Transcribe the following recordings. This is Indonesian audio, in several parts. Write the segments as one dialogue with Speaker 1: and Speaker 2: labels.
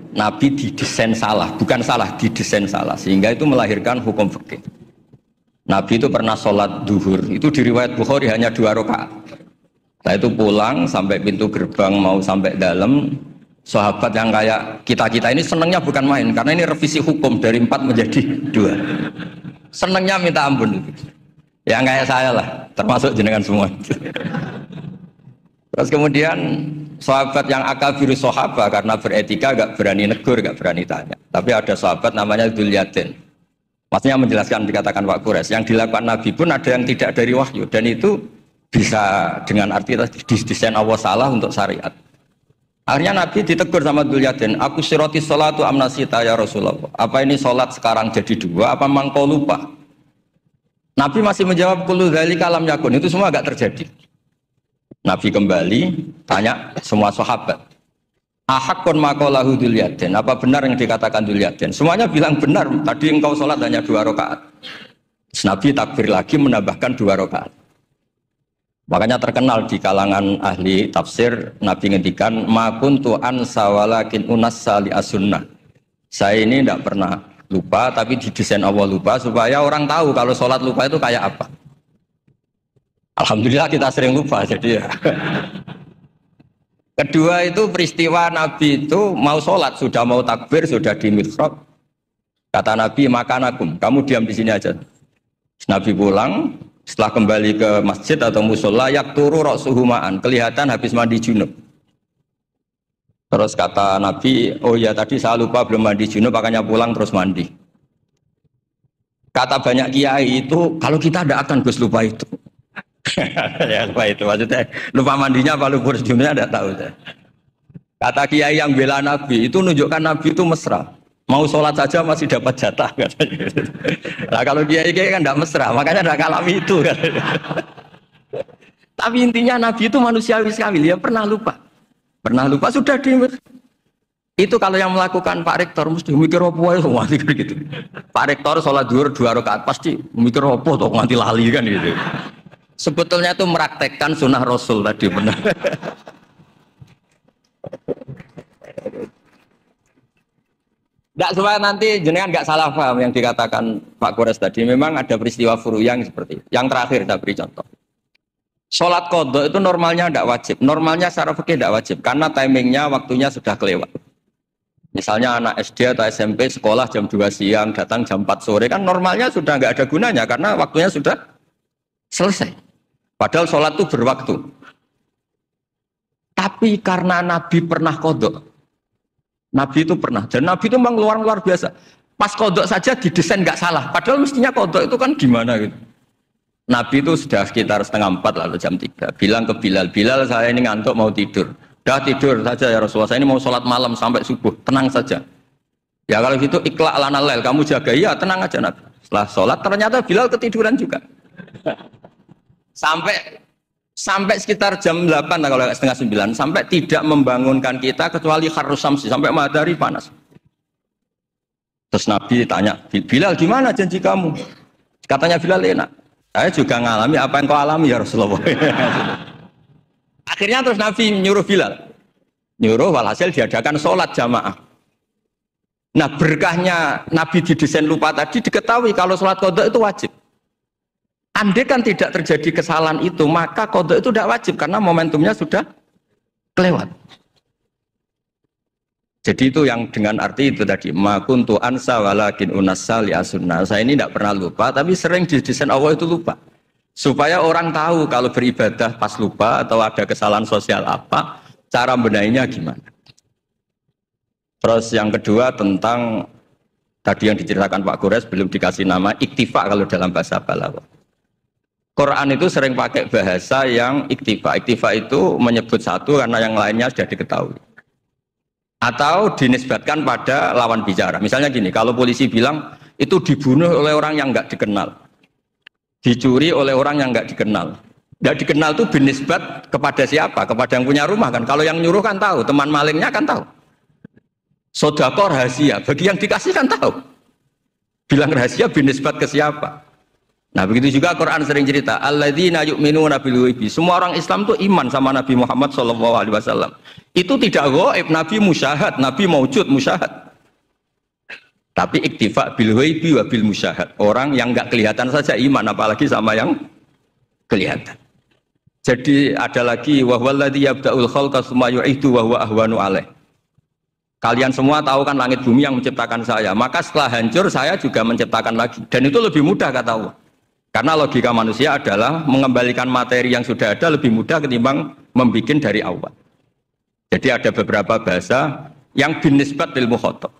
Speaker 1: Nabi didesain salah, bukan salah, didesain salah, sehingga itu melahirkan hukum fikih. Nabi itu pernah sholat duhur, itu di riwayat Bukhari hanya 2 rakaat. Setelah itu pulang sampai pintu gerbang mau sampai dalam, sahabat yang kayak kita ini senangnya bukan main, karena ini revisi hukum dari 4 menjadi 2. Senangnya minta ampun itu. Yang kayak saya lah, termasuk jenengan semua. Terus kemudian sahabat yang akabir sahabat karena beretika gak berani negur, gak berani tanya. Tapi ada sahabat namanya Dzul Yadain. Maksudnya menjelaskan dikatakan Pak Quraisy, yang dilakukan Nabi pun ada yang tidak dari wahyu, dan itu bisa dengan arti desain Allah salah untuk syariat. Akhirnya Nabi ditegur sama Dzul Yadain, aku siroti sholatu amnasita ya Rasulullah. Apa ini sholat sekarang jadi 2, apa memang kau lupa? Nabi masih menjawab kullu dzalika lam yakun, itu semua agak terjadi. Nabi kembali tanya semua sahabat, ahakun maqalahu Dzul Yadain, apa benar yang dikatakan Dzul Yadain? Semuanya bilang benar, tadi engkau sholat hanya 2 rakaat. Nabi takbir lagi menambahkan 2 rakaat. Makanya terkenal di kalangan ahli tafsir, Nabi ngendikan ma kuntu ansa walakin unassa li as-sunnah. Saya ini tidak pernah lupa, tapi didesain Allah lupa supaya orang tahu kalau sholat lupa itu kayak apa. Alhamdulillah kita sering lupa, jadi ya. Kedua itu peristiwa Nabi itu mau sholat, sudah mau takbir, sudah di mihrab. Kata Nabi, makanakum, kamu diam di sini aja. Nabi pulang, setelah kembali ke masjid atau musola, yakturu ra'suhu ma'an, kelihatan habis mandi junub. Terus kata Nabi, oh ya tadi saya lupa belum mandi junub, makanya pulang terus mandi. Kata banyak kiai itu, kalau kita tidak akan Gus lupa itu. Ya lupa itu, maksudnya lupa mandinya apa lupa junubnya tidak tahu. Kata kiai yang bela Nabi, itu menunjukkan Nabi itu mesra. Mau sholat saja masih dapat jatah. Nah kalau kiai-kiai kan tidak mesra, makanya tidak ngalami itu. Tapi intinya Nabi itu manusiawi sekali, dia pernah lupa. Pernah lupa sudah di itu kalau yang melakukan Pak Rektor mesti mikir apa ya semua gitu. Pak Rektor sholat zuhur 2 rakaat pasti mikir apa toh nganti lali kan gitu. Sebetulnya itu meraktekkan sunnah Rasul tadi benar. Tidak supaya nanti jenengan nggak salah paham yang dikatakan Pak Quraisy tadi. Memang ada peristiwa furu yang seperti itu. Yang terakhir saya beri contoh. Sholat qadha itu normalnya tidak wajib. Normalnya secara fikih tidak wajib karena timingnya waktunya sudah kelewat. Misalnya anak SD atau SMP sekolah jam 2 siang datang jam 4 sore kan normalnya sudah nggak ada gunanya karena waktunya sudah selesai. Padahal sholat itu berwaktu. Tapi karena Nabi pernah qadha. Nabi itu pernah. Dan Nabi itu memang luar biasa. Pas qadha saja didesain nggak salah. Padahal mestinya qadha itu kan gimana gitu. Nabi itu sudah sekitar 3:30 lalu jam 3. Bilang ke Bilal, Bilal saya ini ngantuk mau tidur. Dah tidur saja ya Rasulullah, saya ini mau sholat malam sampai subuh, tenang saja. Ya kalau gitu ikhla' lana lail, kamu jaga, iya tenang aja Nabi. Setelah sholat ternyata Bilal ketiduran juga. Sampai sekitar jam 8 kalau 8:30, sampai tidak membangunkan kita kecuali harus samsi, sampai matahari panas. Terus Nabi tanya, Bilal gimana janji kamu? Katanya Bilal enak. Saya juga ngalami apa yang kau alami ya Rasulullah. Akhirnya terus Nabi nyuruh Bilal. Nyuruh walhasil diadakan sholat jamaah. Nah berkahnya Nabi didesain lupa tadi diketahui kalau sholat qadha itu wajib. Andai kan tidak terjadi kesalahan itu maka qadha itu tidak wajib karena momentumnya sudah kelewat. Jadi itu yang dengan arti itu tadi ma kuntu ansa walakin unassa li as-sunnah. Saya ini tidak pernah lupa tapi sering didesain Allah itu lupa. Supaya orang tahu kalau beribadah pas lupa atau ada kesalahan sosial apa, cara benahinya gimana. Terus yang kedua tentang tadi yang diceritakan Pak Quraisy belum dikasih nama iktifa kalau dalam bahasa Balaghah. Quran itu sering pakai bahasa yang iktifa. Iktifa itu menyebut satu karena yang lainnya sudah diketahui. Atau dinisbatkan pada lawan bicara. Misalnya gini, kalau polisi bilang itu dibunuh oleh orang yang nggak dikenal, dicuri oleh orang yang nggak dikenal. Nggak dikenal itu binisbat kepada siapa? Kepada yang punya rumah kan. Kalau yang nyuruh kan tahu, teman malingnya kan tahu. Sodako rahasia, bagi yang dikasih kan tahu. Bilang rahasia binisbat ke siapa? Nah begitu juga Quran sering cerita alladzina yu'minuna bil ghaibi. Semua orang Islam tuh iman sama Nabi Muhammad SAW. Itu tidak gaib, Nabi musyahad, Nabi maujud musyahad. Tapi iktifa bil ghaibi wa bil musyahad. Orang yang enggak kelihatan saja iman, apalagi sama yang kelihatan. Jadi ada lagi wa huwallazi yabda'ul khalqa tsumma yu'idu wa huwa ahwanu alaih. Kalian semua tahu kan langit bumi yang menciptakan saya, maka setelah hancur saya juga menciptakan lagi, dan itu lebih mudah kata Allah. Karena logika manusia adalah mengembalikan materi yang sudah ada lebih mudah ketimbang membuat dari awal. Jadi ada beberapa bahasa yang binisbat lil mukhatab.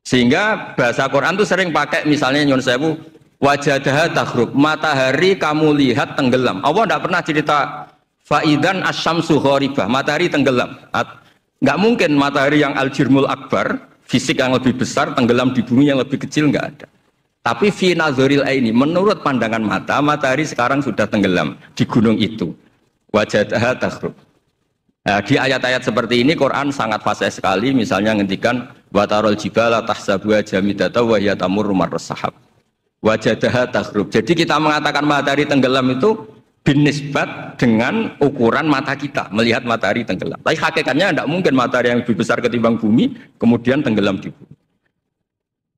Speaker 1: Sehingga bahasa Quran itu sering pakai misalnya nyun sewu wajadaha taghrub, matahari kamu lihat tenggelam. Allah tidak pernah cerita faidan asyamsu gharibah, matahari tenggelam. Nggak mungkin matahari yang al-jirmul akbar, fisik yang lebih besar, tenggelam di bumi yang lebih kecil, nggak ada. Tapi fi nazaril aini, menurut pandangan mata, matahari sekarang sudah tenggelam di gunung itu. Wajadaha taghrub. Nah, di ayat-ayat seperti ini Quran sangat fasih sekali, misalnya ngendikan wa tarol jibala tahsabuha jamidata wa hiya tamurru marras sahab. Wajadaha taghrub. Jadi kita mengatakan matahari tenggelam itu binisbat dengan ukuran mata kita melihat matahari tenggelam. Tapi hakikatnya tidak mungkin matahari yang lebih besar ketimbang bumi kemudian tenggelam di bumi.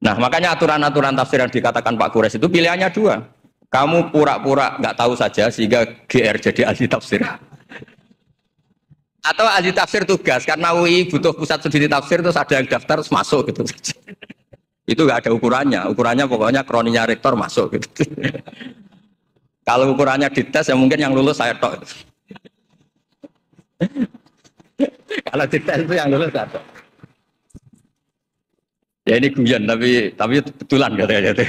Speaker 1: Nah makanya aturan-aturan tafsir yang dikatakan Pak Quraisy itu pilihannya dua. Kamu pura-pura nggak tahu saja sehingga GR jadi ahli tafsir. Atau ahli tafsir tugas karena UI butuh pusat studi tafsir terus ada yang daftar terus masuk gitu. Itu nggak ada ukurannya. Ukurannya pokoknya kroninya rektor masuk gitu. Kalau ukurannya dites ya mungkin yang lulus saya tok. Kalau dites itu yang lulus saya tok. Ya ini guyon tapi betulan katanya.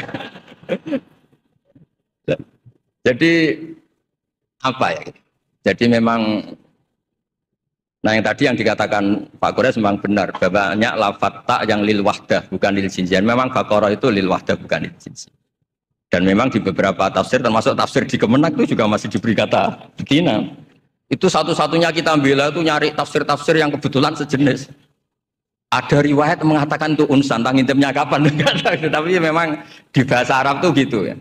Speaker 1: Jadi apa ya? Jadi memang nah yang tadi yang dikatakan Pak Quraisy memang benar, banyak lafadz ta yang lil wahdah bukan lil jinsian. Memang Baqarah itu lil wahdah bukan lil jinsian. Dan memang di beberapa tafsir, termasuk tafsir di Kemenak itu juga masih diberi kata betina. Itu satu-satunya kita bela itu nyari tafsir-tafsir yang kebetulan sejenis. Ada riwayat mengatakan itu unsan, tangintipnya kapan? Tapi memang di bahasa Arab tuh gitu ya.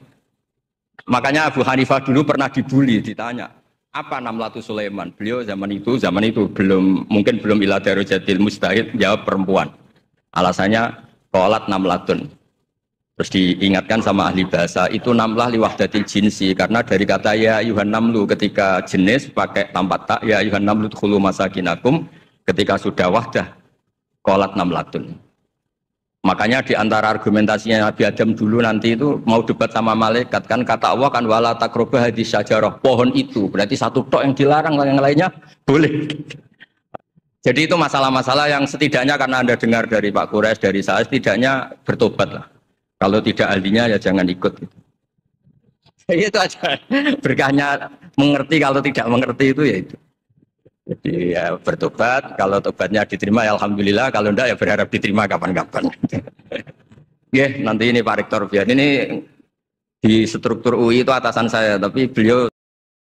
Speaker 1: Makanya Abu Hanifah dulu pernah dibully, ditanya, apa Namlatu Sulaiman? Beliau zaman itu mungkin belum ila darujatil mustahid, jawab perempuan. Alasannya qalat namlatun. Terus diingatkan sama ahli bahasa itu namlah liwahdatil jinsi karena dari kata ya ayuhan namlu ketika jenis pakai tanpa tak ya ayuhan namlu dkhulu masakinakum ketika sudah wahdah qalat namlatun. Makanya di antara argumentasinya Nabi Adam dulu nanti itu mau debat sama malaikat kan kata Allah kan wala taqrabah hadis syajarah, pohon itu berarti satu tok yang dilarang, yang lainnya boleh. Jadi itu masalah-masalah yang setidaknya karena Anda dengar dari Pak Quraisy, dari saya setidaknya bertobat lah. Kalau tidak ahlinya ya jangan ikut. Itu aja. Berkahnya mengerti, kalau tidak mengerti itu ya itu. Jadi ya bertobat, kalau tobatnya diterima ya alhamdulillah, kalau enggak ya berharap diterima kapan-kapan. Ya, nanti ini Pak Rektor biar ini di struktur UI itu atasan saya, tapi beliau